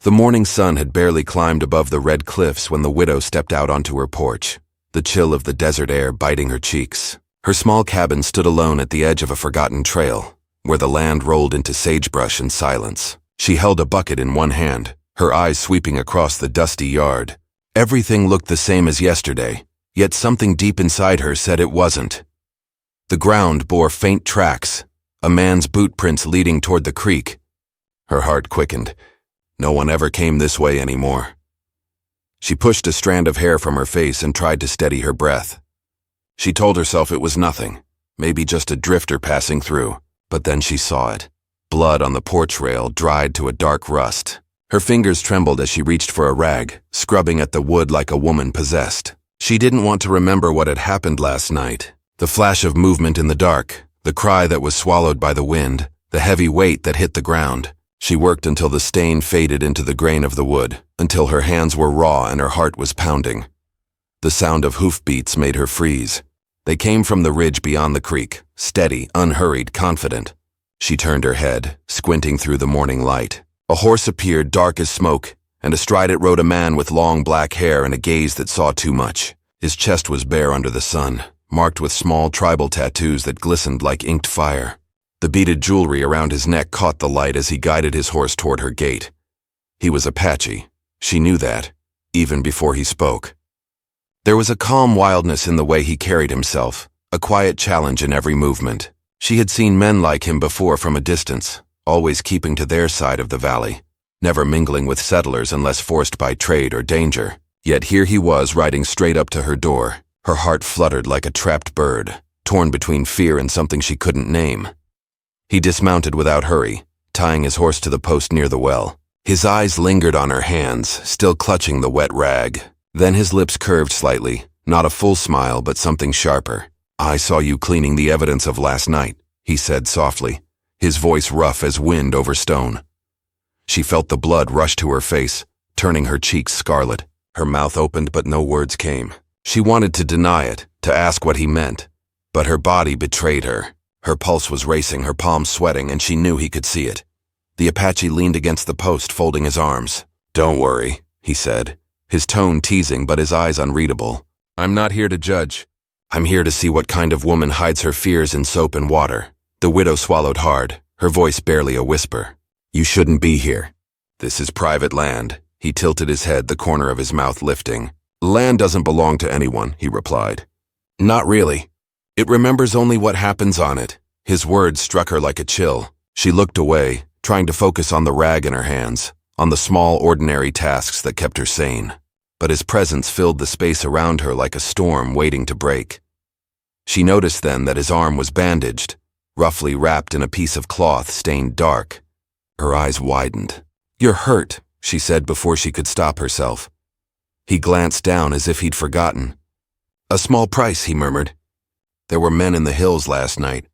The morning sun had barely climbed above the red cliffs when the widow stepped out onto her porch, the chill of the desert air biting her cheeks. Her small cabin stood alone at the edge of a forgotten trail, where the land rolled into sagebrush and silence. She held a bucket in one hand, her eyes sweeping across the dusty yard. Everything looked the same as yesterday, yet something deep inside her said it wasn't. The ground bore faint tracks, a man's boot prints leading toward the creek. Her heart quickened. No one ever came this way anymore. She pushed a strand of hair from her face and tried to steady her breath. She told herself it was nothing, maybe just a drifter passing through, but then she saw it. Blood on the porch rail dried to a dark rust. Her fingers trembled as she reached for a rag, scrubbing at the wood like a woman possessed. She didn't want to remember what had happened last night. The flash of movement in the dark, the cry that was swallowed by the wind, the heavy weight that hit the ground. She worked until the stain faded into the grain of the wood, until her hands were raw and her heart was pounding. The sound of hoofbeats made her freeze. They came from the ridge beyond the creek, steady, unhurried, confident. She turned her head, squinting through the morning light. A horse appeared, dark as smoke, and astride it rode a man with long black hair and a gaze that saw too much. His chest was bare under the sun, marked with small tribal tattoos that glistened like inked fire. The beaded jewelry around his neck caught the light as he guided his horse toward her gate. He was Apache. She knew that, even before he spoke. There was a calm wildness in the way he carried himself, a quiet challenge in every movement. She had seen men like him before from a distance, always keeping to their side of the valley, never mingling with settlers unless forced by trade or danger. Yet here he was riding straight up to her door. Her heart fluttered like a trapped bird, torn between fear and something she couldn't name. He dismounted without hurry, tying his horse to the post near the well. His eyes lingered on her hands, still clutching the wet rag. Then his lips curved slightly, not a full smile but something sharper. "I saw you cleaning the evidence of last night," he said softly, his voice rough as wind over stone. She felt the blood rush to her face, turning her cheeks scarlet. Her mouth opened but no words came. She wanted to deny it, to ask what he meant, but her body betrayed her. Her pulse was racing, her palms sweating, and she knew he could see it. The Apache leaned against the post, folding his arms. "Don't worry," he said, his tone teasing but his eyes unreadable. "I'm not here to judge. I'm here to see what kind of woman hides her fears in soap and water." The widow swallowed hard, her voice barely a whisper. "You shouldn't be here. This is private land." He tilted his head, the corner of his mouth lifting. "Land doesn't belong to anyone," he replied. "Not really. It remembers only what happens on it." His words struck her like a chill. She looked away, trying to focus on the rag in her hands, on the small, ordinary tasks that kept her sane. But his presence filled the space around her like a storm waiting to break. She noticed then that his arm was bandaged, roughly wrapped in a piece of cloth stained dark. Her eyes widened. "You're hurt," she said before she could stop herself. He glanced down as if he'd forgotten. "A small price," he murmured. "There were men in the hills last night.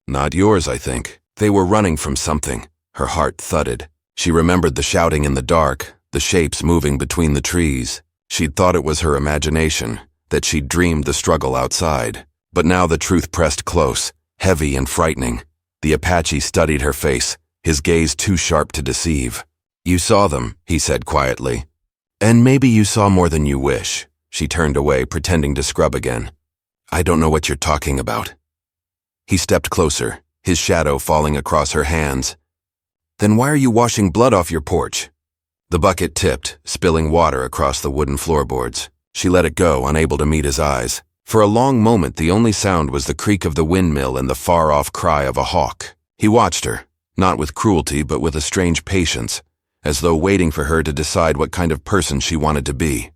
Not yours, I think. They were running from something." Her heart thudded. She remembered the shouting in the dark, the shapes moving between the trees. She'd thought it was her imagination, that she'd dreamed the struggle outside. But now the truth pressed close, heavy and frightening. The Apache studied her face, his gaze too sharp to deceive. "You saw them," he said quietly. "And maybe you saw more than you wish." She turned away, pretending to scrub again. "I don't know what you're talking about." He stepped closer, his shadow falling across her hands. "Then why are you washing blood off your porch?" The bucket tipped, spilling water across the wooden floorboards. She let it go, unable to meet his eyes. For a long moment, the only sound was the creak of the windmill and the far-off cry of a hawk. He watched her, not with cruelty but with a strange patience, as though waiting for her to decide what kind of person she wanted to be.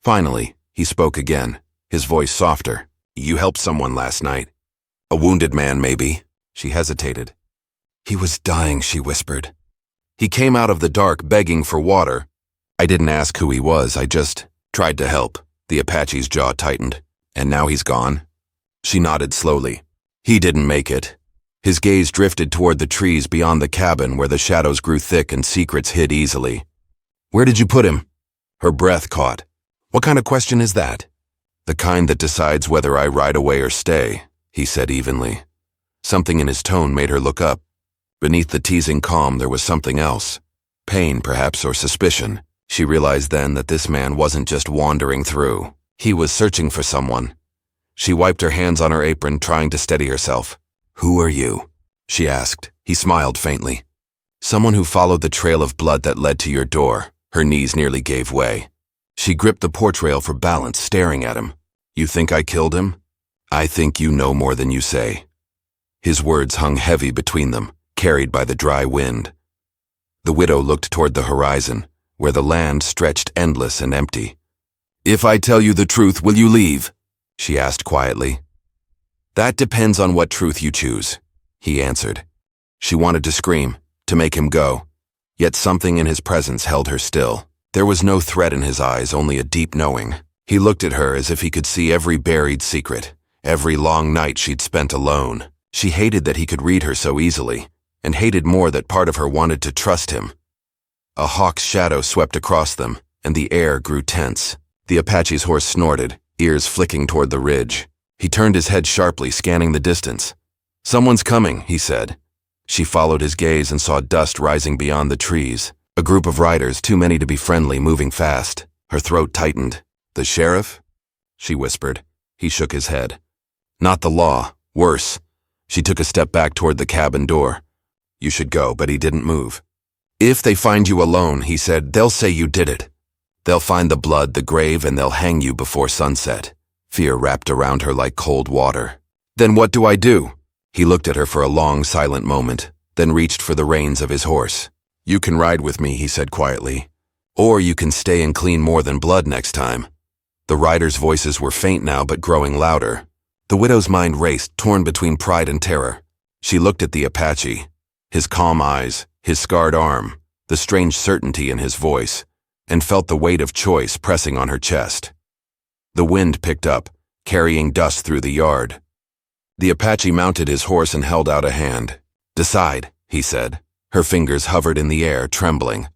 Finally, he spoke again, his voice softer. "You helped someone last night. A wounded man, maybe." She hesitated. "He was dying," she whispered. "He came out of the dark begging for water. I didn't ask who he was, I just tried to help." The Apache's jaw tightened. "And now he's gone?" She nodded slowly. "He didn't make it." His gaze drifted toward the trees beyond the cabin where the shadows grew thick and secrets hid easily. "Where did you put him?" Her breath caught. "What kind of question is that?" "The kind that decides whether I ride away or stay," he said evenly. Something in his tone made her look up. Beneath the teasing calm there was something else. Pain, perhaps, or suspicion. She realized then that this man wasn't just wandering through. He was searching for someone. She wiped her hands on her apron, trying to steady herself. "Who are you?" she asked. He smiled faintly. "Someone who followed the trail of blood that led to your door." Her knees nearly gave way. She gripped the porch rail for balance, staring at him. "You think I killed him?" "I think you know more than you say." His words hung heavy between them, carried by the dry wind. The widow looked toward the horizon, where the land stretched endless and empty. "If I tell you the truth, will you leave?" she asked quietly. "That depends on what truth you choose," he answered. She wanted to scream, to make him go, yet something in his presence held her still. There was no threat in his eyes, only a deep knowing. He looked at her as if he could see every buried secret, every long night she'd spent alone. She hated that he could read her so easily, and hated more that part of her wanted to trust him. A hawk's shadow swept across them, and the air grew tense. The Apache's horse snorted, ears flicking toward the ridge. He turned his head sharply, scanning the distance. "Someone's coming," he said. She followed his gaze and saw dust rising beyond the trees. A group of riders, too many to be friendly, moving fast. Her throat tightened. "The sheriff?" she whispered. He shook his head. "Not the law. Worse." She took a step back toward the cabin door. "You should go," but he didn't move. "If they find you alone," he said, "they'll say you did it. They'll find the blood, the grave, and they'll hang you before sunset." Fear wrapped around her like cold water. "Then what do I do?" He looked at her for a long, silent moment, then reached for the reins of his horse. "You can ride with me," he said quietly. "Or you can stay and clean more than blood next time." The riders' voices were faint now, but growing louder. The widow's mind raced, torn between pride and terror. She looked at the Apache, his calm eyes, his scarred arm, the strange certainty in his voice, and felt the weight of choice pressing on her chest. The wind picked up, carrying dust through the yard. The Apache mounted his horse and held out a hand. "Decide," he said. Her fingers hovered in the air, trembling.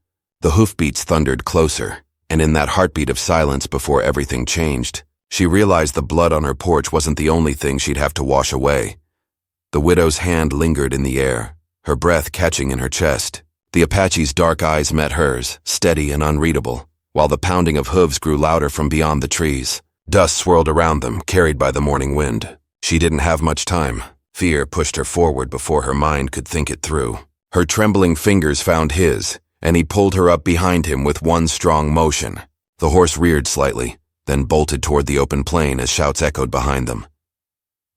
The hoofbeats thundered closer, and in that heartbeat of silence before everything changed, she realized the blood on her porch wasn't the only thing she'd have to wash away. The widow's hand lingered in the air, her breath catching in her chest. The Apache's dark eyes met hers, steady and unreadable, while the pounding of hooves grew louder from beyond the trees. Dust swirled around them, carried by the morning wind. She didn't have much time. Fear pushed her forward before her mind could think it through. Her trembling fingers found his, and he pulled her up behind him with one strong motion. The horse reared slightly, then bolted toward the open plain as shouts echoed behind them.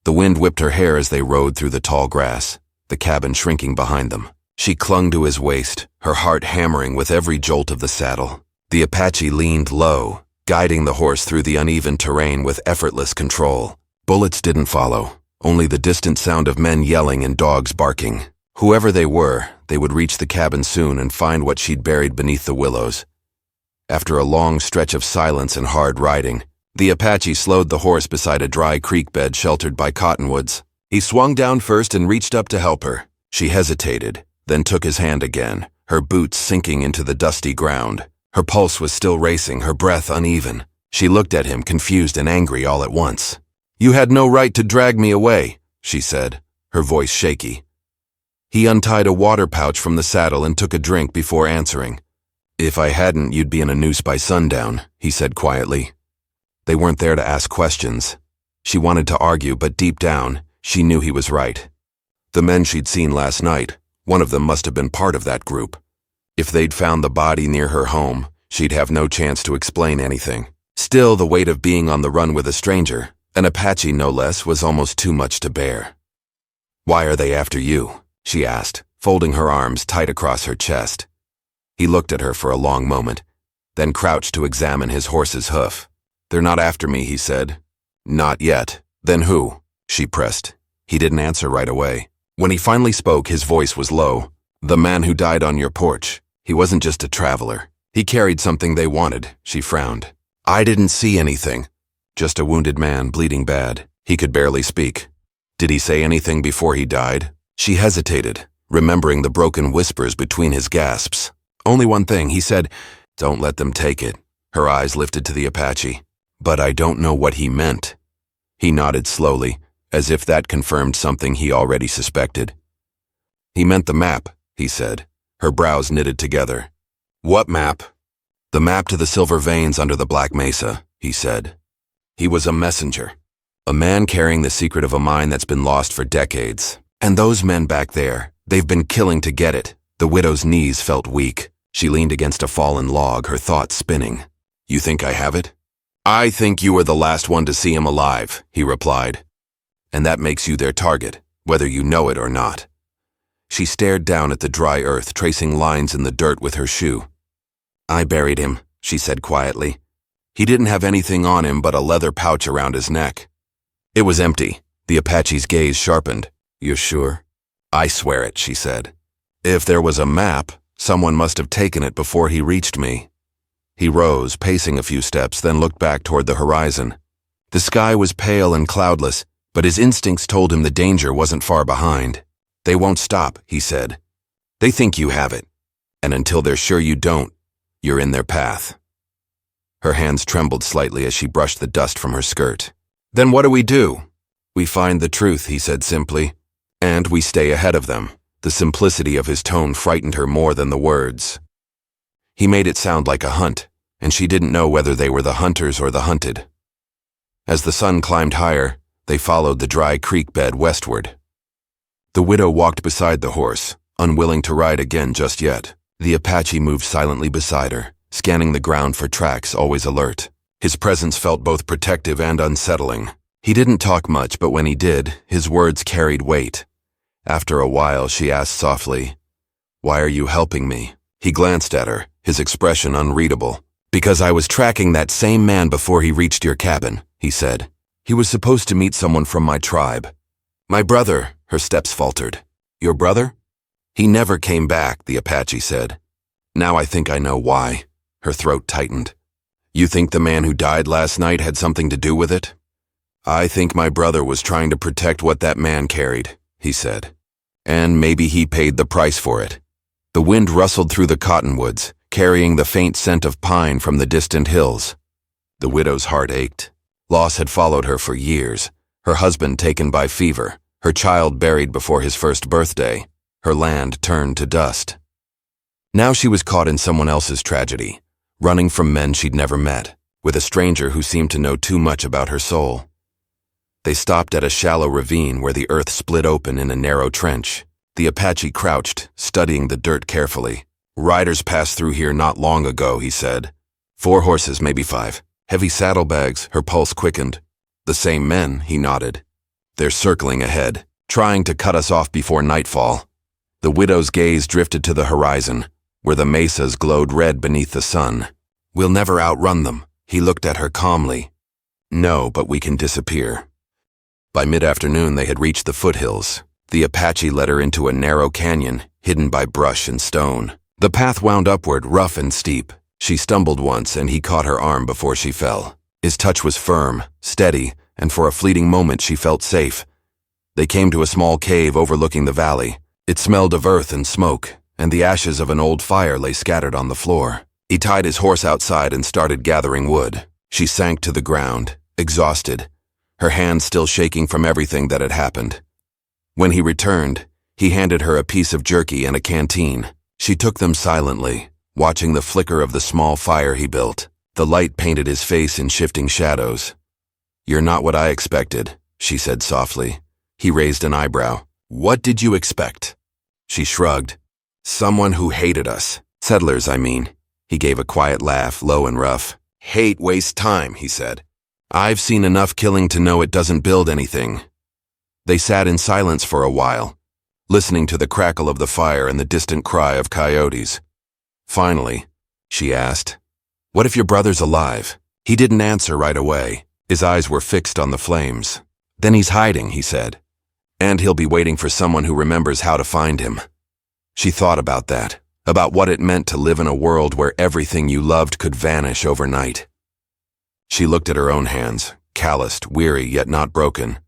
The wind whipped her hair as they rode through the tall grass, the cabin shrinking behind them. She clung to his waist, her heart hammering with every jolt of the saddle. The Apache leaned low, guiding the horse through the uneven terrain with effortless control. Bullets didn't follow, only the distant sound of men yelling and dogs barking. Whoever they were, they would reach the cabin soon and find what she'd buried beneath the willows. After a long stretch of silence and hard riding, the Apache slowed the horse beside a dry creek bed sheltered by cottonwoods. He swung down first and reached up to help her. She hesitated, then took his hand again, her boots sinking into the dusty ground. Her pulse was still racing, her breath uneven. She looked at him, confused and angry all at once. "You had no right to drag me away," she said, her voice shaky. He untied a water pouch from the saddle and took a drink before answering. "If I hadn't, you'd be in a noose by sundown," he said quietly. They weren't there to ask questions. She wanted to argue, but deep down, she knew he was right. The men she'd seen last night, one of them must have been part of that group. If they'd found the body near her home, she'd have no chance to explain anything. Still, the weight of being on the run with a stranger, an Apache no less, was almost too much to bear. "Why are they after you?" she asked, folding her arms tight across her chest. He looked at her for a long moment, then crouched to examine his horse's hoof. "They're not after me," he said. "Not yet." "Then who?" she pressed. He didn't answer right away. When he finally spoke, his voice was low. "The man who died on your porch. He wasn't just a traveler. He carried something they wanted," she frowned. "I didn't see anything. Just a wounded man, bleeding bad." He could barely speak. "Did he say anything before he died?" She hesitated, remembering the broken whispers between his gasps. "Only one thing," he said. "Don't let them take it." Her eyes lifted to the Apache. "But I don't know what he meant." He nodded slowly, as if that confirmed something he already suspected. "He meant the map," he said. Her brows knitted together. What map? The map to the silver veins under the Black Mesa, he said. He was a messenger. A man carrying the secret of a mine that's been lost for decades. And those men back there, they've been killing to get it. The widow's knees felt weak. She leaned against a fallen log, her thoughts spinning. You think I have it? I think you were the last one to see him alive, he replied. And that makes you their target, whether you know it or not. She stared down at the dry earth, tracing lines in the dirt with her shoe. I buried him, she said quietly. He didn't have anything on him but a leather pouch around his neck. It was empty. The Apache's gaze sharpened. You're sure? I swear it, she said. If there was a map, someone must have taken it before he reached me. He rose, pacing a few steps, then looked back toward the horizon. The sky was pale and cloudless, but his instincts told him the danger wasn't far behind. They won't stop, he said. They think you have it, and until they're sure you don't, you're in their path. Her hands trembled slightly as she brushed the dust from her skirt. Then what do? We find the truth, he said simply, and we stay ahead of them. The simplicity of his tone frightened her more than the words. He made it sound like a hunt, and she didn't know whether they were the hunters or the hunted. As the sun climbed higher, they followed the dry creek bed westward. The widow walked beside the horse, unwilling to ride again just yet. The Apache moved silently beside her, scanning the ground for tracks, always alert. His presence felt both protective and unsettling. He didn't talk much, but when he did, his words carried weight. After a while, she asked softly, Why are you helping me? He glanced at her, his expression unreadable. Because I was tracking that same man before he reached your cabin, he said. He was supposed to meet someone from my tribe. My brother, her steps faltered. Your brother? He never came back, the Apache said. Now I think I know why. Her throat tightened. You think the man who died last night had something to do with it? I think my brother was trying to protect what that man carried, he said. And maybe he paid the price for it. The wind rustled through the cottonwoods, carrying the faint scent of pine from the distant hills. The widow's heart ached. Loss had followed her for years. Her husband taken by fever, her child buried before his first birthday, her land turned to dust. Now she was caught in someone else's tragedy, running from men she'd never met, with a stranger who seemed to know too much about her soul. They stopped at a shallow ravine where the earth split open in a narrow trench. The Apache crouched, studying the dirt carefully. Riders passed through here not long ago, he said. 4 horses, maybe 5. Heavy saddlebags, her pulse quickened. The same men, he nodded. They're circling ahead, trying to cut us off before nightfall. The widow's gaze drifted to the horizon, where the mesas glowed red beneath the sun. We'll never outrun them, he looked at her calmly. No, but we can disappear. By mid-afternoon they had reached the foothills. The Apache led her into a narrow canyon, hidden by brush and stone. The path wound upward, rough and steep. She stumbled once, and he caught her arm before she fell. His touch was firm, steady, and for a fleeting moment she felt safe. They came to a small cave overlooking the valley. It smelled of earth and smoke, and the ashes of an old fire lay scattered on the floor. He tied his horse outside and started gathering wood. She sank to the ground, exhausted, her hands still shaking from everything that had happened. When he returned, he handed her a piece of jerky and a canteen. She took them silently, watching the flicker of the small fire he built. The light painted his face in shifting shadows. You're not what I expected, she said softly. He raised an eyebrow. What did you expect? She shrugged. Someone who hated us. Settlers, I mean. He gave a quiet laugh, low and rough. Hate wastes time, he said. I've seen enough killing to know it doesn't build anything. They sat in silence for a while, listening to the crackle of the fire and the distant cry of coyotes. Finally, she asked, What if your brother's alive? He didn't answer right away. His eyes were fixed on the flames. Then he's hiding, he said. And he'll be waiting for someone who remembers how to find him. She thought about that, about what it meant to live in a world where everything you loved could vanish overnight. She looked at her own hands, calloused, weary, yet not broken.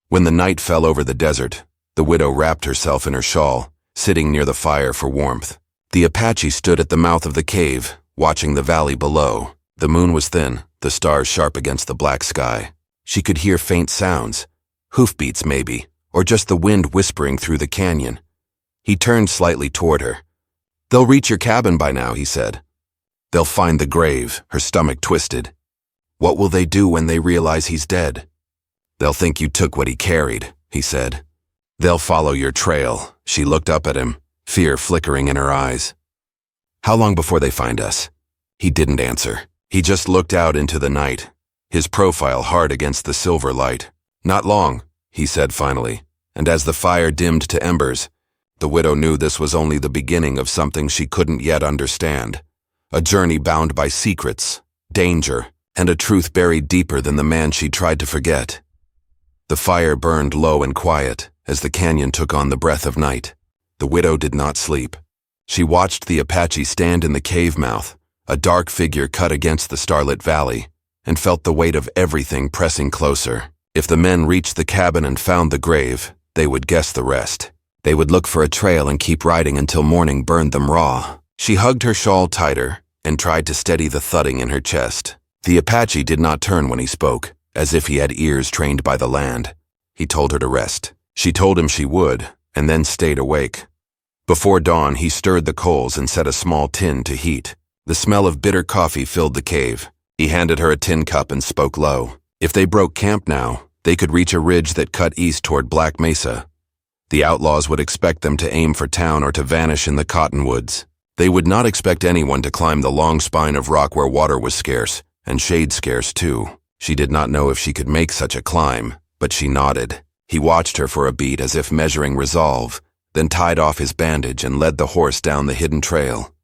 When the night fell over the desert, the widow wrapped herself in her shawl, sitting near the fire for warmth. The Apache stood at the mouth of the cave, watching the valley below. The moon was thin, the stars sharp against the black sky. She could hear faint sounds, hoofbeats maybe, or just the wind whispering through the canyon. He turned slightly toward her. "They'll reach your cabin by now," he said. "They'll find the grave," her stomach twisted. "What will they do when they realize he's dead?" "They'll think you took what he carried," he said. "They'll follow your trail." She looked up at him, fear flickering in her eyes. "How long before they find us?" He didn't answer. He just looked out into the night, his profile hard against the silver light. "Not long," he said finally, and as the fire dimmed to embers, the widow knew this was only the beginning of something she couldn't yet understand. A journey bound by secrets, danger, and a truth buried deeper than the man she tried to forget. The fire burned low and quiet as the canyon took on the breath of night. The widow did not sleep. She watched the Apache stand in the cave mouth, a dark figure cut against the starlit valley, and felt the weight of everything pressing closer. If the men reached the cabin and found the grave, they would guess the rest. They would look for a trail and keep riding until morning burned them raw. She hugged her shawl tighter and tried to steady the thudding in her chest. The Apache did not turn when he spoke, as if he had ears trained by the land. He told her to rest. She told him she would, and then stayed awake. Before dawn, he stirred the coals and set a small tin to heat. The smell of bitter coffee filled the cave. He handed her a tin cup and spoke low. If they broke camp now, they could reach a ridge that cut east toward Black Mesa. The outlaws would expect them to aim for town or to vanish in the cottonwoods. They would not expect anyone to climb the long spine of rock where water was scarce, and shade scarce too. She did not know if she could make such a climb, but she nodded. He watched her for a beat as if measuring resolve, then tied off his bandage and led the horse down the hidden trail.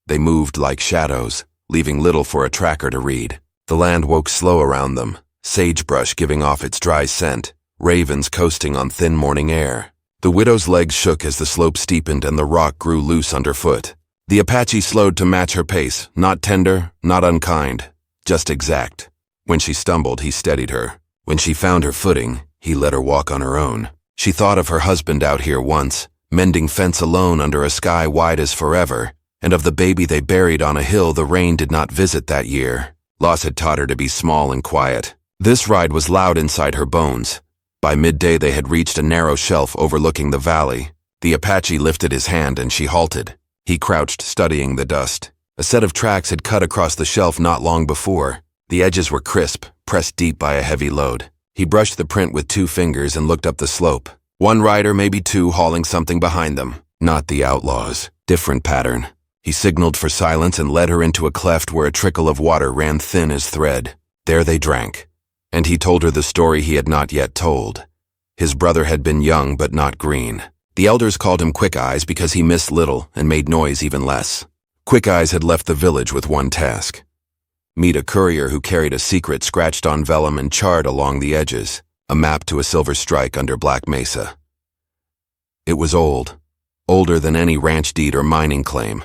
They moved like shadows, leaving little for a tracker to read. The land woke slow around them, sagebrush giving off its dry scent, ravens coasting on thin morning air. The widow's legs shook as the slope steepened and the rock grew loose underfoot. The Apache slowed to match her pace, not tender, not unkind, just exact. When she stumbled, he steadied her. When she found her footing, he let her walk on her own. She thought of her husband out here once, mending fence alone under a sky wide as forever, and of the baby they buried on a hill the rain did not visit that year. Loss had taught her to be small and quiet. This ride was loud inside her bones. By midday they had reached a narrow shelf overlooking the valley. The Apache lifted his hand and she halted. He crouched, studying the dust. A set of tracks had cut across the shelf not long before. The edges were crisp, pressed deep by a heavy load. He brushed the print with 2 fingers and looked up the slope. One rider, maybe 2, hauling something behind them. Not the outlaws. Different pattern. He signaled for silence and led her into a cleft where a trickle of water ran thin as thread. There they drank. And he told her the story he had not yet told. His brother had been young but not green. The elders called him Quick Eyes because he missed little and made noise even less. Quick Eyes had left the village with one task: meet a courier who carried a secret scratched on vellum and charred along the edges, a map to a silver strike under Black Mesa. It was old, older than any ranch deed or mining claim,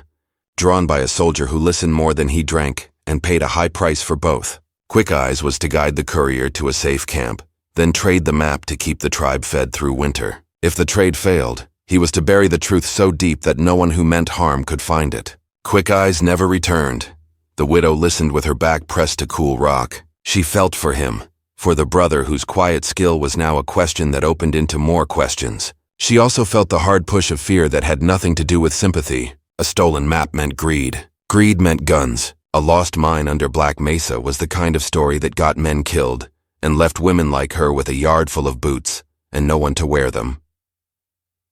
drawn by a soldier who listened more than he drank and paid a high price for both. Quick Eyes was to guide the courier to a safe camp, then trade the map to keep the tribe fed through winter. If the trade failed, he was to bury the truth so deep that no one who meant harm could find it. Quick Eyes never returned. The widow listened with her back pressed to cool rock. She felt for him, for the brother whose quiet skill was now a question that opened into more questions. She also felt the hard push of fear that had nothing to do with sympathy. A stolen map meant greed. Greed meant guns. A lost mine under Black Mesa was the kind of story that got men killed and left women like her with a yard full of boots and no one to wear them.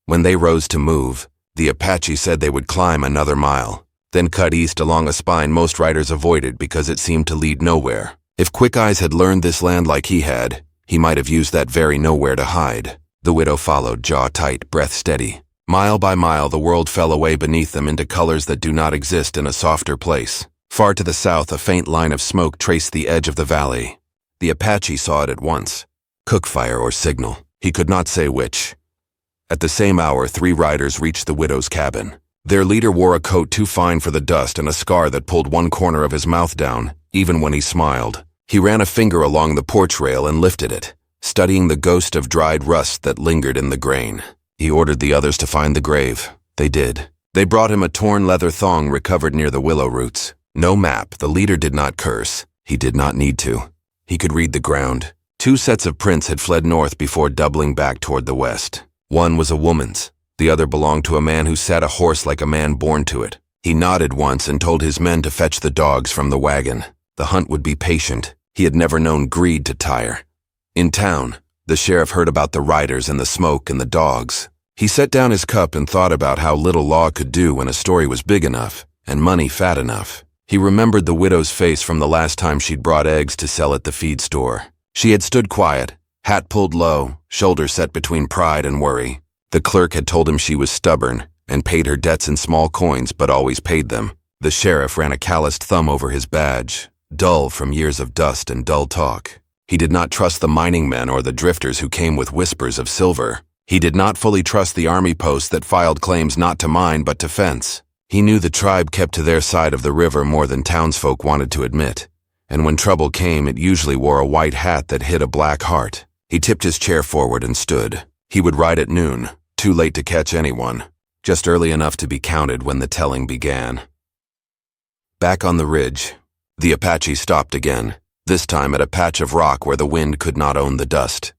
When they rose to move, the Apache said they would climb another mile, then cut east along a spine most riders avoided because it seemed to lead nowhere. If Quick Eyes had learned this land like he had, he might have used that very nowhere to hide. The widow followed, jaw tight, breath steady. Mile by mile, the world fell away beneath them into colors that do not exist in a softer place. Far to the south, a faint line of smoke traced the edge of the valley. The Apache saw it at once. Cook fire or signal. He could not say which. At the same hour, 3 riders reached the widow's cabin. Their leader wore a coat too fine for the dust and a scar that pulled one corner of his mouth down, even when he smiled. He ran a finger along the porch rail and lifted it, studying the ghost of dried rust that lingered in the grain. He ordered the others to find the grave. They did. They brought him a torn leather thong recovered near the willow roots. No map. The leader did not curse. He did not need to. He could read the ground. 2 sets of prints had fled north before doubling back toward the west. One was a woman's, The other belonged to a man who sat a horse like a man born to it. He nodded once and told his men to fetch the dogs from the wagon. The hunt would be patient. He had never known greed to tire. In town, the sheriff heard about the riders and the smoke and the dogs. He set down his cup and thought about how little law could do when a story was big enough and money fat enough. He remembered the widow's face from the last time she'd brought eggs to sell at the feed store. She had stood quiet, hat pulled low, shoulders set between pride and worry. The clerk had told him she was stubborn and paid her debts in small coins but always paid them. The sheriff ran a calloused thumb over his badge, dull from years of dust and dull talk. He did not trust the mining men or the drifters who came with whispers of silver. He did not fully trust the army posts that filed claims not to mine but to fence. He knew the tribe kept to their side of the river more than townsfolk wanted to admit, and when trouble came it usually wore a white hat that hid a black heart. He tipped his chair forward and stood. He would ride at noon, too late to catch anyone, just early enough to be counted when the telling began. Back on the ridge, the Apache stopped again, this time at a patch of rock where the wind could not own the dust.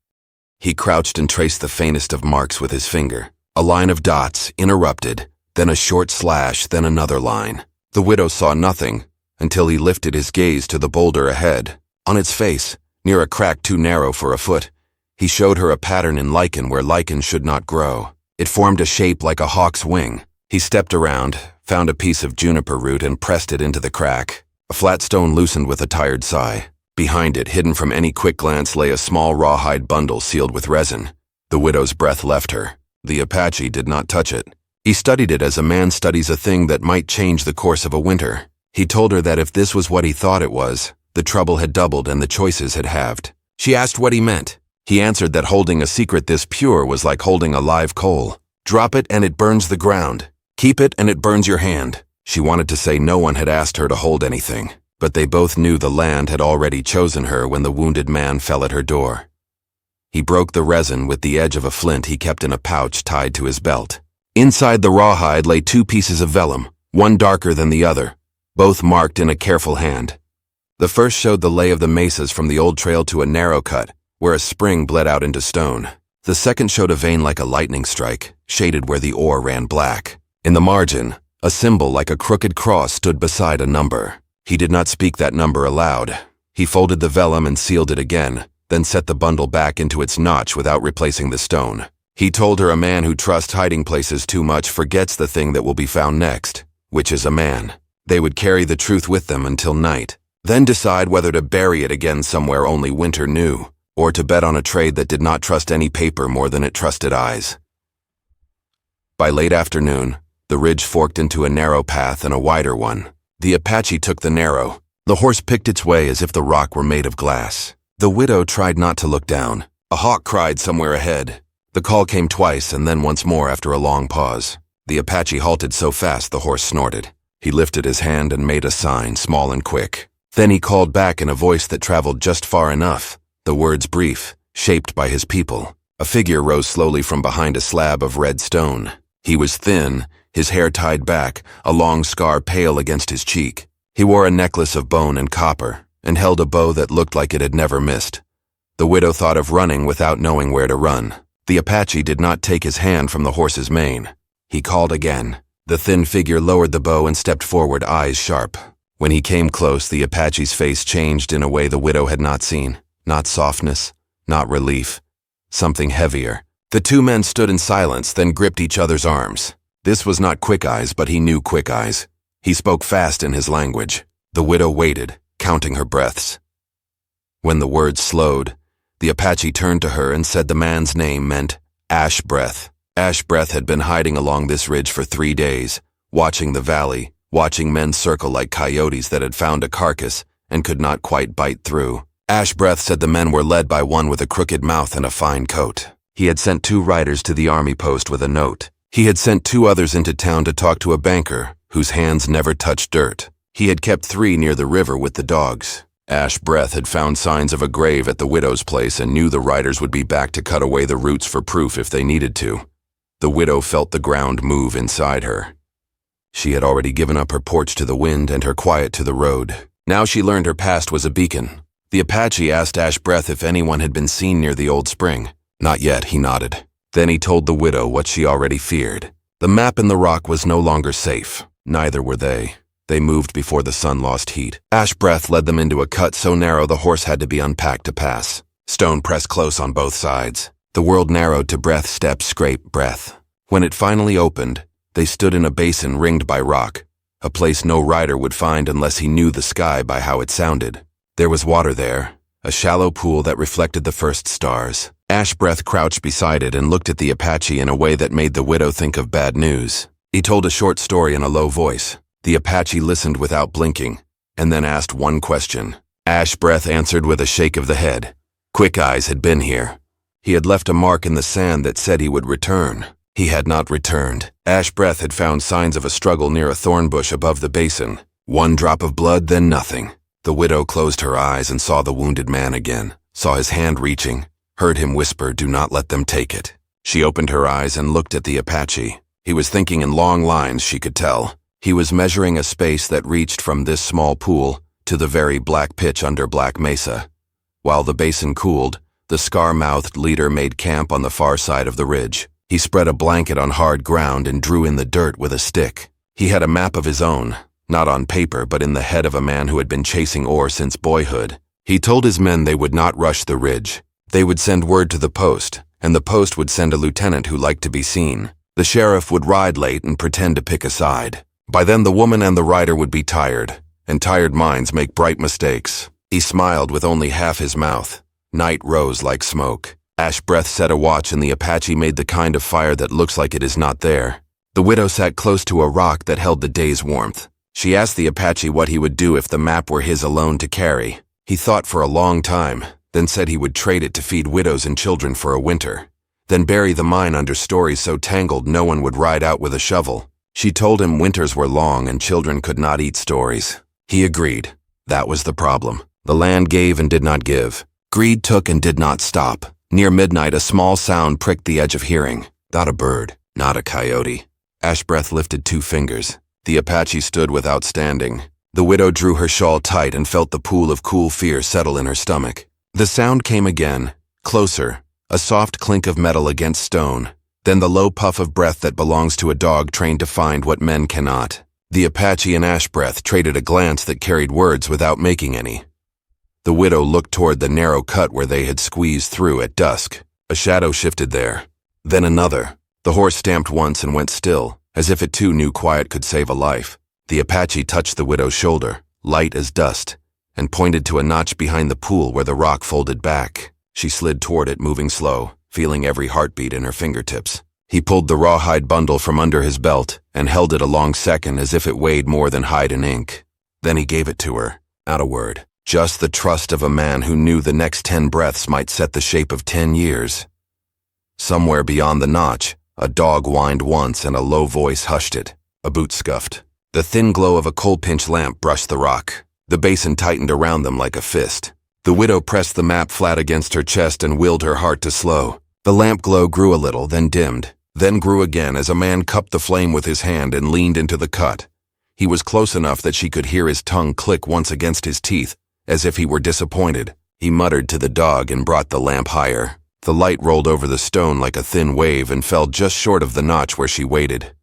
He crouched and traced the faintest of marks with his finger. A line of dots, interrupted, then a short slash, then another line. The widow saw nothing until he lifted his gaze to the boulder ahead. On its face, near a crack too narrow for a foot, he showed her a pattern in lichen where lichen should not grow. It formed a shape like a hawk's wing. He stepped around, found a piece of juniper root and pressed it into the crack. A flat stone loosened with a tired sigh. Behind it, hidden from any quick glance, lay a small rawhide bundle sealed with resin. The widow's breath left her. The Apache did not touch it. He studied it as a man studies a thing that might change the course of a winter. He told her that if this was what he thought it was, the trouble had doubled and the choices had halved. She asked what he meant. He answered that holding a secret this pure was like holding a live coal. Drop it and it burns the ground. Keep it and it burns your hand. She wanted to say no one had asked her to hold anything, but they both knew the land had already chosen her when the wounded man fell at her door. He broke the resin with the edge of a flint he kept in a pouch tied to his belt. Inside the rawhide lay 2 pieces of vellum, one darker than the other, both marked in a careful hand. The first showed the lay of the mesas from the old trail to a narrow cut, where a spring bled out into stone. The second showed a vein like a lightning strike, shaded where the ore ran black. In the margin, a symbol like a crooked cross stood beside a number. He did not speak that number aloud. He folded the vellum and sealed it again, then set the bundle back into its notch without replacing the stone. He told her a man who trusts hiding places too much forgets the thing that will be found next, which is a man. They would carry the truth with them until night, then decide whether to bury it again somewhere only winter knew, or to bet on a trade that did not trust any paper more than it trusted eyes. By late afternoon, the ridge forked into a narrow path and a wider one. The Apache took the narrow. The horse picked its way as if the rock were made of glass. The widow tried not to look down. A hawk cried somewhere ahead. The call came twice and then once more after a long pause. The Apache halted so fast the horse snorted. He lifted his hand and made a sign, small and quick. Then he called back in a voice that traveled just far enough, the words brief, shaped by his people. A figure rose slowly from behind a slab of red stone. He was thin, his hair tied back, a long scar pale against his cheek. He wore a necklace of bone and copper, and held a bow that looked like it had never missed. The widow thought of running without knowing where to run. The Apache did not take his hand from the horse's mane. He called again. The thin figure lowered the bow and stepped forward, eyes sharp. When he came close, the Apache's face changed in a way the widow had not seen. Not softness, not relief. Something heavier. The 2 men stood in silence, then gripped each other's arms. This was not Quick Eyes, but he knew Quick Eyes. He spoke fast in his language. The widow waited, counting her breaths. When the words slowed, the Apache turned to her and said the man's name meant Ash Breath. Ash Breath had been hiding along this ridge for 3 days, watching the valley, watching men circle like coyotes that had found a carcass and could not quite bite through. Ash Breath said the men were led by one with a crooked mouth and a fine coat. He had sent 2 riders to the army post with a note. He had sent 2 others into town to talk to a banker whose hands never touched dirt. He had kept 3 near the river with the dogs. Ash Breath had found signs of a grave at the widow's place and knew the riders would be back to cut away the roots for proof if they needed to. The widow felt the ground move inside her. She had already given up her porch to the wind and her quiet to the road. Now she learned her past was a beacon. The Apache asked Ash Breath if anyone had been seen near the old spring. Not yet, he nodded. Then he told the widow what she already feared. The map and the rock was no longer safe. Neither were they. They moved before the sun lost heat. Ash breath led them into a cut so narrow the horse had to be unpacked to pass. Stone pressed close on both sides. The world narrowed to breath, step, scrape, breath. When it finally opened, they stood in a basin ringed by rock, a place no rider would find unless he knew the sky by how it sounded. There was water there, a shallow pool that reflected the first stars. Ash breath crouched beside it and looked at the Apache in a way that made the widow think of bad news. He told a short story in a low voice. The Apache listened without blinking, and then asked one question. Ash breath answered with a shake of the head. Quick Eyes had been here. He had left a mark in the sand that said he would return. He had not returned. Ash breath had found signs of a struggle near a thorn bush above the basin. One drop of blood, then nothing. The widow closed her eyes and saw the wounded man again, saw his hand reaching, heard him whisper, "Do not let them take it." She opened her eyes and looked at the Apache. He was thinking in long lines, she could tell. He was measuring a space that reached from this small pool to the very black pitch under Black Mesa. While the basin cooled, the scar-mouthed leader made camp on the far side of the ridge. He spread a blanket on hard ground and drew in the dirt with a stick. He had a map of his own, not on paper but in the head of a man who had been chasing ore since boyhood. He told his men they would not rush the ridge. They would send word to the post, and the post would send a lieutenant who liked to be seen. The sheriff would ride late and pretend to pick a side. By then the woman and the rider would be tired, and tired minds make bright mistakes. He smiled with only half his mouth. Night rose like smoke. Ash breath set a watch and the Apache made the kind of fire that looks like it is not there. The widow sat close to a rock that held the day's warmth. She asked the Apache what he would do if the map were his alone to carry. He thought for a long time, then said he would trade it to feed widows and children for a winter, then bury the mine under stories so tangled no one would ride out with a shovel. She told him winters were long and children could not eat stories. He agreed. That was the problem. The land gave and did not give. Greed took and did not stop. Near midnight, a small sound pricked the edge of hearing. Not a bird, not a coyote. Ash breath lifted 2 fingers. The Apache stood without standing. The widow drew her shawl tight and felt the pool of cool fear settle in her stomach. The sound came again, closer, a soft clink of metal against stone, then the low puff of breath that belongs to a dog trained to find what men cannot. The Apache and Ash breath traded a glance that carried words without making any. The widow looked toward the narrow cut where they had squeezed through at dusk. A shadow shifted there. Then another. The horse stamped once and went still, as if it too knew quiet could save a life. The Apache touched the widow's shoulder, light as dust, and pointed to a notch behind the pool where the rock folded back. She slid toward it, moving slow, feeling every heartbeat in her fingertips. He pulled the rawhide bundle from under his belt and held it a long second as if it weighed more than hide and ink. Then he gave it to her, not a word. Just the trust of a man who knew the next 10 breaths might set the shape of 10 years. Somewhere beyond the notch, a dog whined once and a low voice hushed it. A boot scuffed. The thin glow of a coal-pinch lamp brushed the rock. The basin tightened around them like a fist. The widow pressed the map flat against her chest and willed her heart to slow. The lamp glow grew a little, then dimmed, then grew again as a man cupped the flame with his hand and leaned into the cut. He was close enough that she could hear his tongue click once against his teeth, as if he were disappointed. He muttered to the dog and brought the lamp higher. The light rolled over the stone like a thin wave and fell just short of the notch where she waited.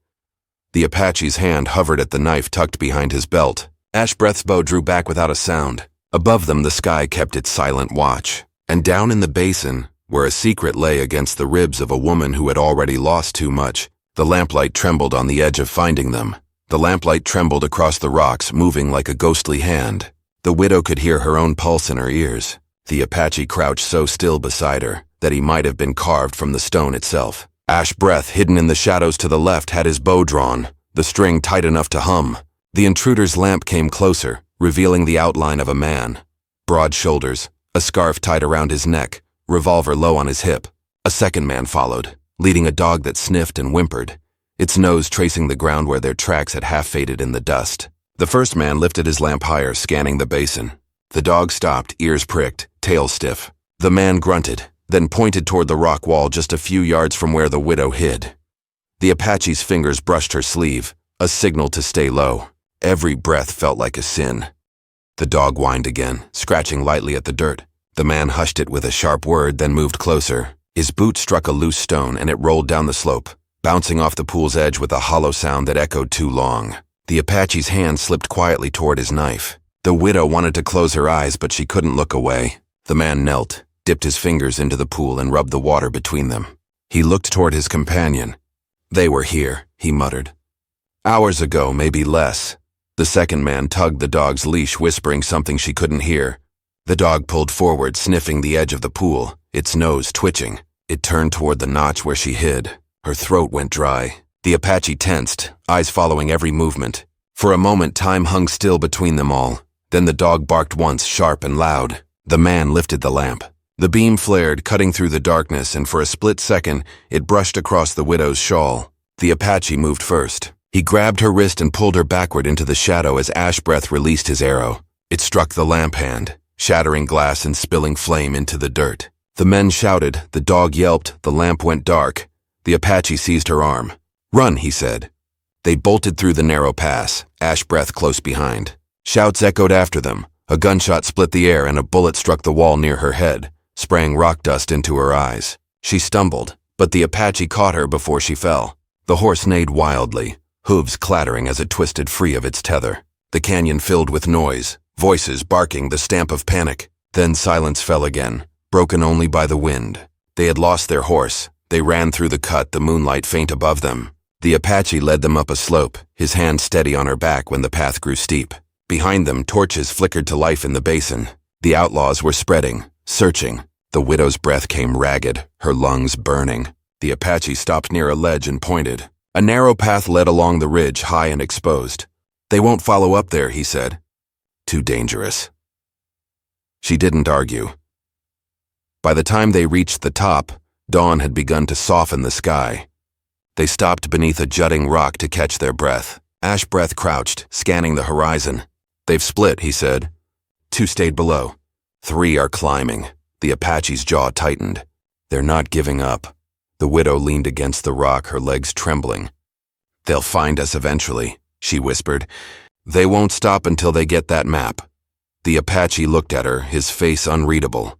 The Apache's hand hovered at the knife tucked behind his belt. Ash breath's bow drew back without a sound. Above them, the sky kept its silent watch. And down in the basin, where a secret lay against the ribs of a woman who had already lost too much, the lamplight trembled on the edge of finding them. The lamplight trembled across the rocks, moving like a ghostly hand. The widow could hear her own pulse in her ears. The Apache crouched so still beside her that he might have been carved from the stone itself. Ash breath, hidden in the shadows to the left, had his bow drawn, the string tight enough to hum. The intruder's lamp came closer, revealing the outline of a man. Broad shoulders, a scarf tied around his neck, revolver low on his hip. A second man followed, leading a dog that sniffed and whimpered, its nose tracing the ground where their tracks had half faded in the dust. The first man lifted his lamp higher, scanning the basin. The dog stopped, ears pricked, tail stiff. The man grunted, then pointed toward the rock wall just a few yards from where the widow hid. The Apache's fingers brushed her sleeve, a signal to stay low. Every breath felt like a sin. The dog whined again, scratching lightly at the dirt. The man hushed it with a sharp word, then moved closer. His boot struck a loose stone and it rolled down the slope, bouncing off the pool's edge with a hollow sound that echoed too long. The Apache's hand slipped quietly toward his knife. The widow wanted to close her eyes, but she couldn't look away. The man knelt, dipped his fingers into the pool and rubbed the water between them. He looked toward his companion. They were here, he muttered. Hours ago, maybe less. The second man tugged the dog's leash, whispering something she couldn't hear. The dog pulled forward, sniffing the edge of the pool, its nose twitching. It turned toward the notch where she hid. Her throat went dry. The Apache tensed, eyes following every movement. For a moment, time hung still between them all. Then the dog barked once, sharp and loud. The man lifted the lamp. The beam flared, cutting through the darkness, and for a split second, it brushed across the widow's shawl. The Apache moved first. He grabbed her wrist and pulled her backward into the shadow as Ash Breath released his arrow. It struck the lamp hand, shattering glass and spilling flame into the dirt. The men shouted, the dog yelped, the lamp went dark. The Apache seized her arm. "Run," he said. They bolted through the narrow pass, Ash Breath close behind. Shouts echoed after them. A gunshot split the air and a bullet struck the wall near her head, spraying rock dust into her eyes. She stumbled, but the Apache caught her before she fell. The horse neighed wildly, hooves clattering as it twisted free of its tether. The canyon filled with noise, voices barking, the stamp of panic. Then silence fell again, broken only by the wind. They had lost their horse. They ran through the cut, the moonlight faint above them. The Apache led them up a slope, his hand steady on her back when the path grew steep. Behind them, torches flickered to life in the basin. The outlaws were spreading, searching. The widow's breath came ragged, her lungs burning. The Apache stopped near a ledge and pointed. A narrow path led along the ridge, high and exposed. "They won't follow up there," he said. "Too dangerous." She didn't argue. By the time they reached the top, dawn had begun to soften the sky. They stopped beneath a jutting rock to catch their breath. Ash Breath crouched, scanning the horizon. "They've split," he said. 2 stayed below. 3 are climbing. The Apache's jaw tightened. "They're not giving up." The widow leaned against the rock, her legs trembling. "They'll find us eventually," she whispered. "They won't stop until they get that map." The Apache looked at her, his face unreadable.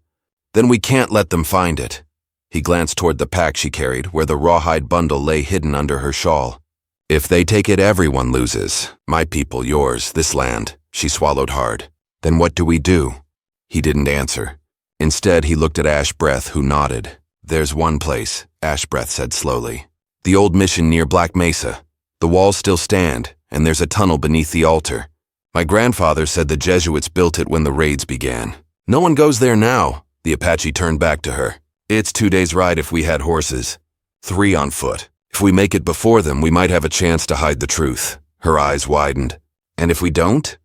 "Then we can't let them find it." He glanced toward the pack she carried, where the rawhide bundle lay hidden under her shawl. "If they take it, everyone loses. My people, yours, this land." She swallowed hard. "Then what do we do?" He didn't answer. Instead, he looked at Ash Breath, who nodded. "There's one place," Ash Breath said slowly. "The old mission near Black Mesa. The walls still stand, and there's a tunnel beneath the altar. My grandfather said the Jesuits built it when the raids began. No one goes there now." The Apache turned back to her. "It's 2 days' ride if we had horses. 3 on foot. If we make it before them, we might have a chance to hide the truth." Her eyes widened. "And if we don't?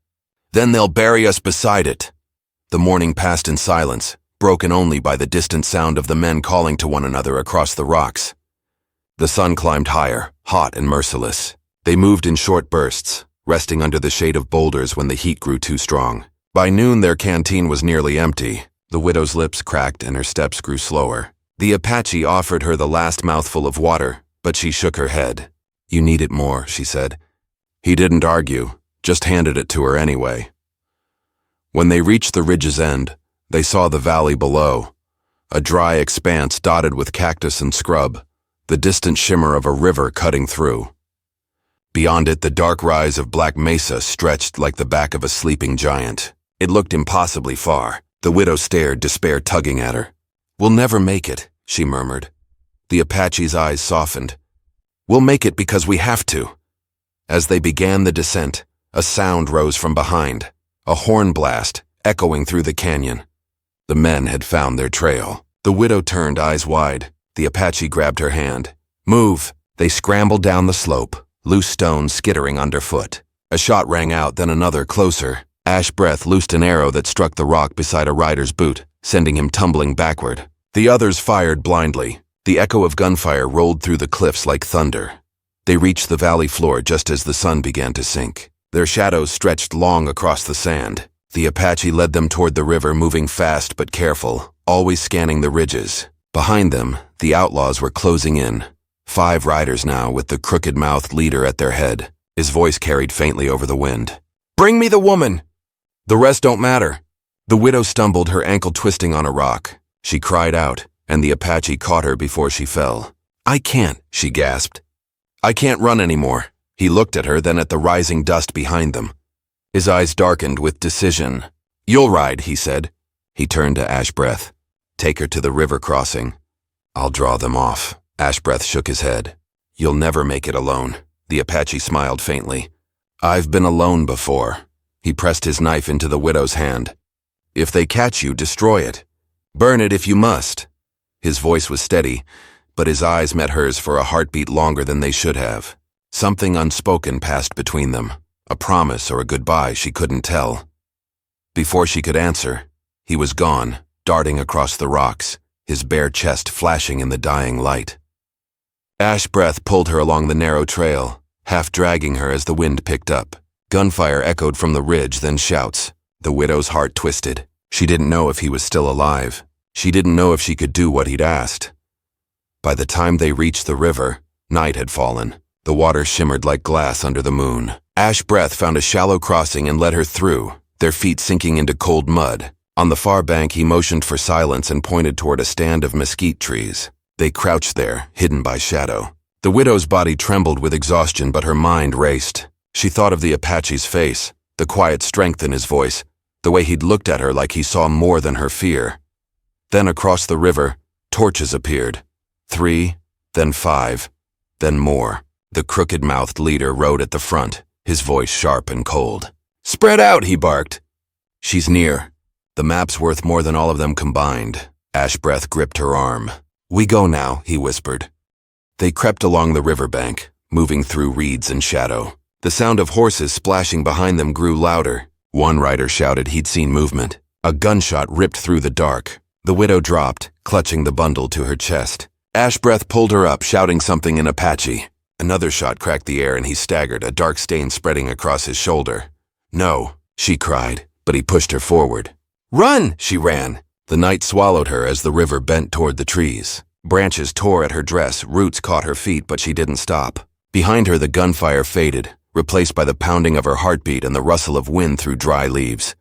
Then they'll bury us beside it." The morning passed in silence, broken only by the distant sound of the men calling to one another across the rocks. The sun climbed higher, hot and merciless. They moved in short bursts, resting under the shade of boulders when the heat grew too strong. By noon, their canteen was nearly empty. The widow's lips cracked and her steps grew slower. The Apache offered her the last mouthful of water, but she shook her head. "You need it more," she said. He didn't argue, just handed it to her anyway. When they reached the ridge's end, they saw the valley below, a dry expanse dotted with cactus and scrub, the distant shimmer of a river cutting through. Beyond it, the dark rise of Black Mesa stretched like the back of a sleeping giant. It looked impossibly far. The widow stared, despair tugging at her. "We'll never make it," she murmured. The Apache's eyes softened. "We'll make it because we have to." As they began the descent, a sound rose from behind, a horn blast echoing through the canyon. The men had found their trail. The widow turned, eyes wide. The Apache grabbed her hand. "Move!" They scrambled down the slope, loose stones skittering underfoot. A shot rang out, then another, closer. Ash Breath loosed an arrow that struck the rock beside a rider's boot, sending him tumbling backward. The others fired blindly. The echo of gunfire rolled through the cliffs like thunder. They reached the valley floor just as the sun began to sink. Their shadows stretched long across the sand. The Apache led them toward the river, moving fast but careful, always scanning the ridges. Behind them, the outlaws were closing in. 5 riders now, with the crooked-mouthed leader at their head. His voice carried faintly over the wind. "Bring me the woman!" "The rest don't matter." The widow stumbled, her ankle twisting on a rock. She cried out, and the Apache caught her before she fell. "I can't," she gasped. "I can't run anymore." He looked at her, then at the rising dust behind them. His eyes darkened with decision. "You'll ride," he said. He turned to Ashbreath. "Take her to the river crossing. I'll draw them off." Ashbreath shook his head. "You'll never make it alone." The Apache smiled faintly. "I've been alone before." He pressed his knife into the widow's hand. "If they catch you, destroy it. Burn it if you must." His voice was steady, but his eyes met hers for a heartbeat longer than they should have. Something unspoken passed between them, a promise or a goodbye she couldn't tell. Before she could answer, he was gone, darting across the rocks, his bare chest flashing in the dying light. Ashbreath pulled her along the narrow trail, half dragging her as the wind picked up. Gunfire echoed from the ridge, then shouts. The widow's heart twisted. She didn't know if he was still alive. She didn't know if she could do what he'd asked. By the time they reached the river, night had fallen. The water shimmered like glass under the moon. Ashbreath found a shallow crossing and led her through, their feet sinking into cold mud. On the far bank, he motioned for silence and pointed toward a stand of mesquite trees. They crouched there, hidden by shadow. The widow's body trembled with exhaustion, but her mind raced. She thought of the Apache's face, the quiet strength in his voice, the way he'd looked at her like he saw more than her fear. Then across the river, torches appeared. 3, then 5, then more. The crooked-mouthed leader rode at the front, his voice sharp and cold. "Spread out," he barked. "She's near. The map's worth more than all of them combined." Ashbreath gripped her arm. "We go now," he whispered. They crept along the riverbank, moving through reeds and shadow. The sound of horses splashing behind them grew louder. One rider shouted he'd seen movement. A gunshot ripped through the dark. The widow dropped, clutching the bundle to her chest. Ashbreath pulled her up, shouting something in Apache. Another shot cracked the air and he staggered, a dark stain spreading across his shoulder. "No," she cried, but he pushed her forward. "Run!" She ran. The night swallowed her as the river bent toward the trees. Branches tore at her dress, roots caught her feet, but she didn't stop. Behind her, the gunfire faded, replaced by the pounding of her heartbeat and the rustle of wind through dry leaves.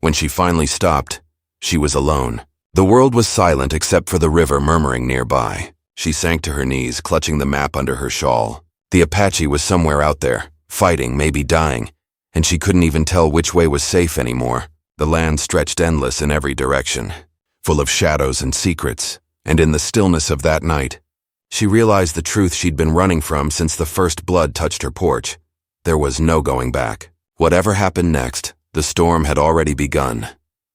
When she finally stopped, she was alone. The world was silent except for the river murmuring nearby. She sank to her knees, clutching the map under her shawl. The Apache was somewhere out there, fighting, maybe dying, and she couldn't even tell which way was safe anymore. The land stretched endless in every direction, full of shadows and secrets, and in the stillness of that night, she realized the truth she'd been running from since the first blood touched her porch. There was no going back. Whatever happened next, the storm had already begun.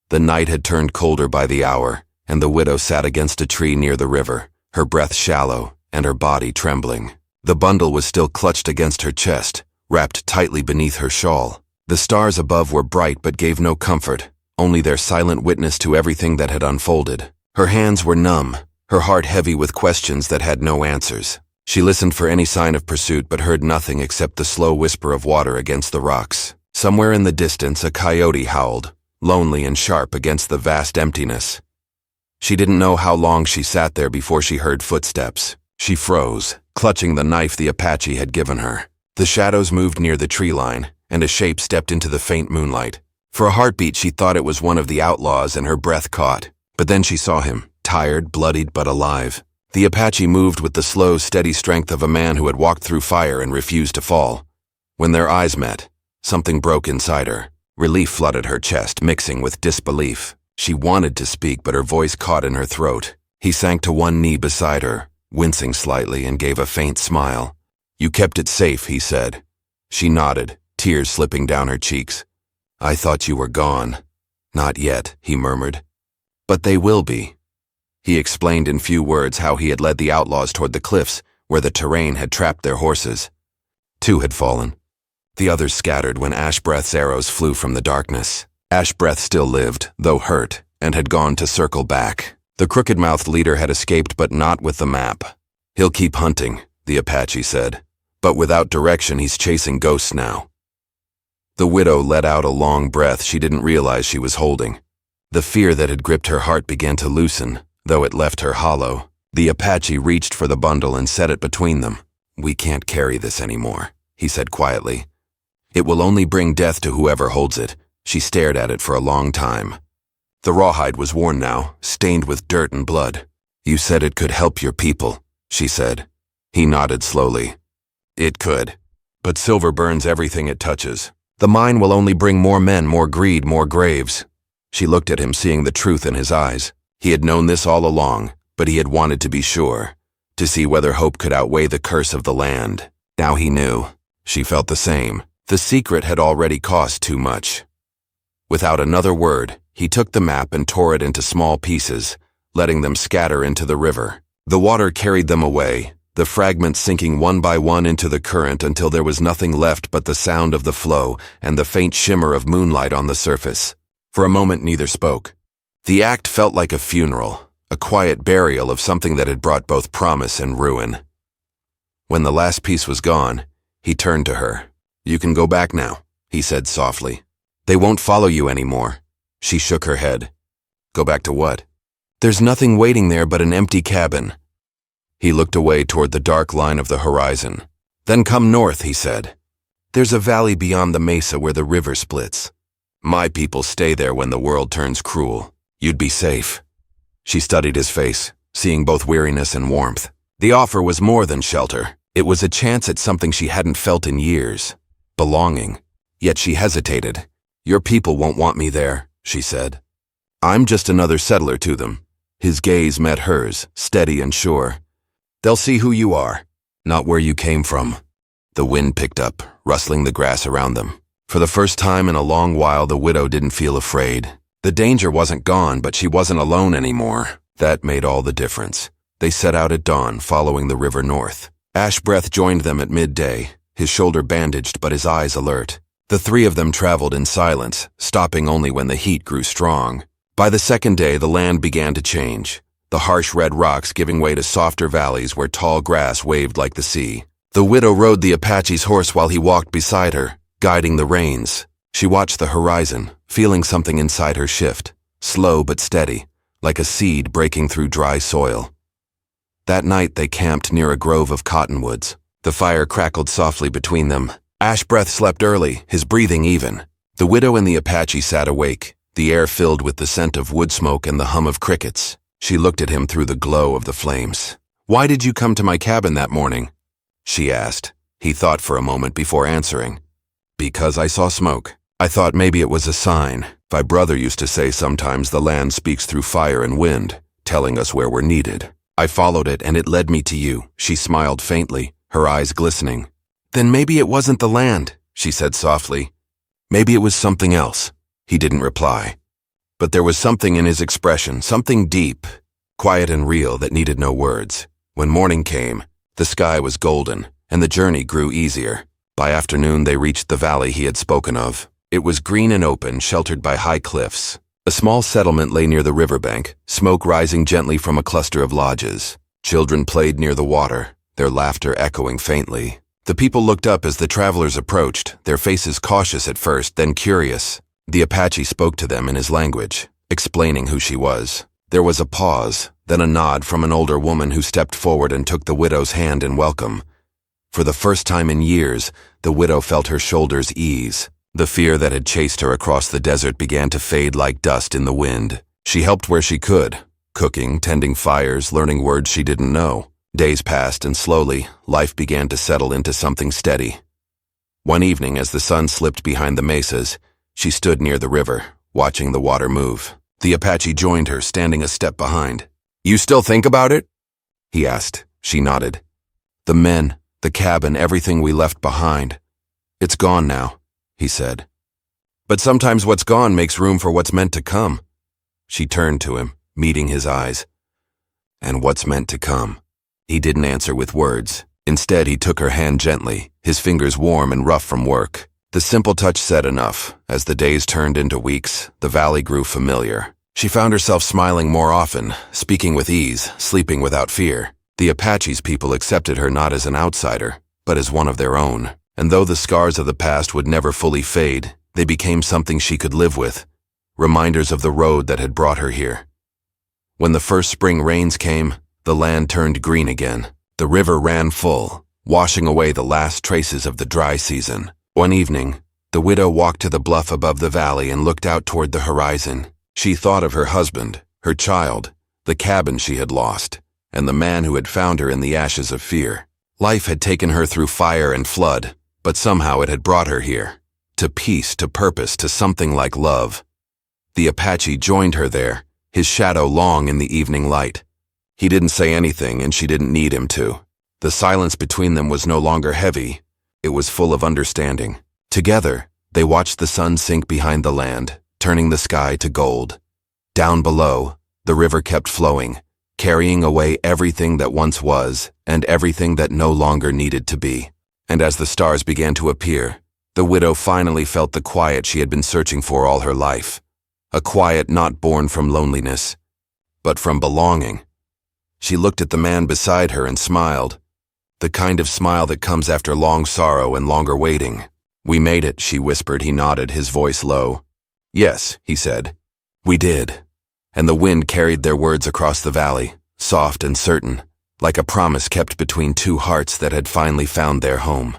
The night had turned colder by the hour, and the widow sat against a tree near the river, her breath shallow and her body trembling. The bundle was still clutched against her chest, wrapped tightly beneath her shawl. The stars above were bright but gave no comfort, only their silent witness to everything that had unfolded. Her hands were numb, her heart heavy with questions that had no answers. She listened for any sign of pursuit but heard nothing except the slow whisper of water against the rocks. Somewhere in the distance, a coyote howled, lonely and sharp against the vast emptiness. She didn't know how long she sat there before she heard footsteps. She froze, clutching the knife the Apache had given her. The shadows moved near the tree line, and a shape stepped into the faint moonlight. For a heartbeat, she thought it was one of the outlaws, and her breath caught. But then she saw him, tired, bloodied, but alive. The Apache moved with the slow, steady strength of a man who had walked through fire and refused to fall. When their eyes met, something broke inside her. Relief flooded her chest, mixing with disbelief. She wanted to speak, but her voice caught in her throat. He sank to one knee beside her, wincing slightly, and gave a faint smile. "You kept it safe," he said. She nodded, tears slipping down her cheeks. "I thought you were gone." "Not yet," he murmured. "But they will be." He explained in few words how he had led the outlaws toward the cliffs, where the terrain had trapped their horses. 2 had fallen. The others scattered when Ashbreath's arrows flew from the darkness. Ashbreath still lived, though hurt, and had gone to circle back. The crooked-mouthed leader had escaped, but not with the map. "He'll keep hunting," the Apache said. "But without direction, he's chasing ghosts now." The widow let out a long breath she didn't realize she was holding. The fear that had gripped her heart began to loosen, though it left her hollow. The Apache reached for the bundle and set it between them. "We can't carry this anymore," he said quietly. "It will only bring death to whoever holds it." She stared at it for a long time. The rawhide was worn now, stained with dirt and blood. You said it could help your people, she said. He nodded slowly. It could. But silver burns everything it touches. The mine will only bring more men, more greed, more graves. She looked at him, seeing the truth in his eyes. He had known this all along, but he had wanted to be sure, to see whether hope could outweigh the curse of the land. Now he knew. She felt the same. The secret had already cost too much. Without another word, he took the map and tore it into small pieces, letting them scatter into the river. The water carried them away, the fragments sinking one by one into the current until there was nothing left but the sound of the flow and the faint shimmer of moonlight on the surface. For a moment neither spoke. The act felt like a funeral, a quiet burial of something that had brought both promise and ruin. When the last piece was gone, he turned to her. You can go back now, he said softly. They won't follow you anymore. She shook her head. Go back to what? There's nothing waiting there but an empty cabin. He looked away toward the dark line of the horizon. Then come north, he said. There's a valley beyond the mesa where the river splits. My people stay there when the world turns cruel. You'd be safe. She studied his face, seeing both weariness and warmth. The offer was more than shelter. It was a chance at something she hadn't felt in years. Belonging. Yet she hesitated. Your people won't want me there, she said. I'm just another settler to them. His gaze met hers, steady and sure. They'll see who you are, not where you came from. The wind picked up, rustling the grass around them. For the first time in a long while, the widow didn't feel afraid. The danger wasn't gone, but she wasn't alone anymore. That made all the difference. They set out at dawn, following the river north. Ash Breath joined them at midday, his shoulder bandaged but his eyes alert. The three of them traveled in silence, stopping only when the heat grew strong. By the second day, the land began to change, the harsh red rocks giving way to softer valleys where tall grass waved like the sea. The widow rode the Apache's horse while he walked beside her, guiding the reins. She watched the horizon, feeling something inside her shift, slow but steady, like a seed breaking through dry soil. That night they camped near a grove of cottonwoods. The fire crackled softly between them. Ash Breath slept early, his breathing even. The widow and the Apache sat awake, the air filled with the scent of wood smoke and the hum of crickets. She looked at him through the glow of the flames. Why did you come to my cabin that morning? She asked. He thought for a moment before answering. Because I saw smoke. I thought maybe it was a sign. My brother used to say sometimes the land speaks through fire and wind, telling us where we're needed. I followed it and it led me to you. She smiled faintly, her eyes glistening. Then maybe it wasn't the land, she said softly. Maybe it was something else. He didn't reply. But there was something in his expression, something deep, quiet and real that needed no words. When morning came, the sky was golden, and the journey grew easier. By afternoon, they reached the valley he had spoken of. It was green and open, sheltered by high cliffs. A small settlement lay near the riverbank, smoke rising gently from a cluster of lodges. Children played near the water, their laughter echoing faintly. The people looked up as the travelers approached, their faces cautious at first, then curious. The Apache spoke to them in his language, explaining who she was. There was a pause, then a nod from an older woman who stepped forward and took the widow's hand in welcome. For the first time in years, the widow felt her shoulders ease. The fear that had chased her across the desert began to fade like dust in the wind. She helped where she could, cooking, tending fires, learning words she didn't know. Days passed and slowly, life began to settle into something steady. One evening, as the sun slipped behind the mesas, she stood near the river, watching the water move. The Apache joined her, standing a step behind. You still think about it? He asked. She nodded. The men, the cabin, everything we left behind. It's gone now, he said. But sometimes what's gone makes room for what's meant to come. She turned to him, meeting his eyes. And what's meant to come? He didn't answer with words. Instead, he took her hand gently, his fingers warm and rough from work. The simple touch said enough. As the days turned into weeks, the valley grew familiar. She found herself smiling more often, speaking with ease, sleeping without fear. The Apache's people accepted her not as an outsider, but as one of their own. And though the scars of the past would never fully fade, they became something she could live with, reminders of the road that had brought her here. When the first spring rains came, the land turned green again. The river ran full, washing away the last traces of the dry season. One evening, the widow walked to the bluff above the valley and looked out toward the horizon. She thought of her husband, her child, the cabin she had lost, and the man who had found her in the ashes of fear. Life had taken her through fire and flood, but somehow it had brought her here. To peace, to purpose, to something like love. The Apache joined her there, his shadow long in the evening light. He didn't say anything, and she didn't need him to. The silence between them was no longer heavy. It was full of understanding. Together, they watched the sun sink behind the land, turning the sky to gold. Down below, the river kept flowing, carrying away everything that once was and everything that no longer needed to be. And as the stars began to appear, the widow finally felt the quiet she had been searching for all her life. A quiet not born from loneliness, but from belonging. She looked at the man beside her and smiled. The kind of smile that comes after long sorrow and longer waiting. "We made it," she whispered. He nodded, his voice low. "Yes," he said. "We did." And the wind carried their words across the valley, soft and certain, like a promise kept between two hearts that had finally found their home.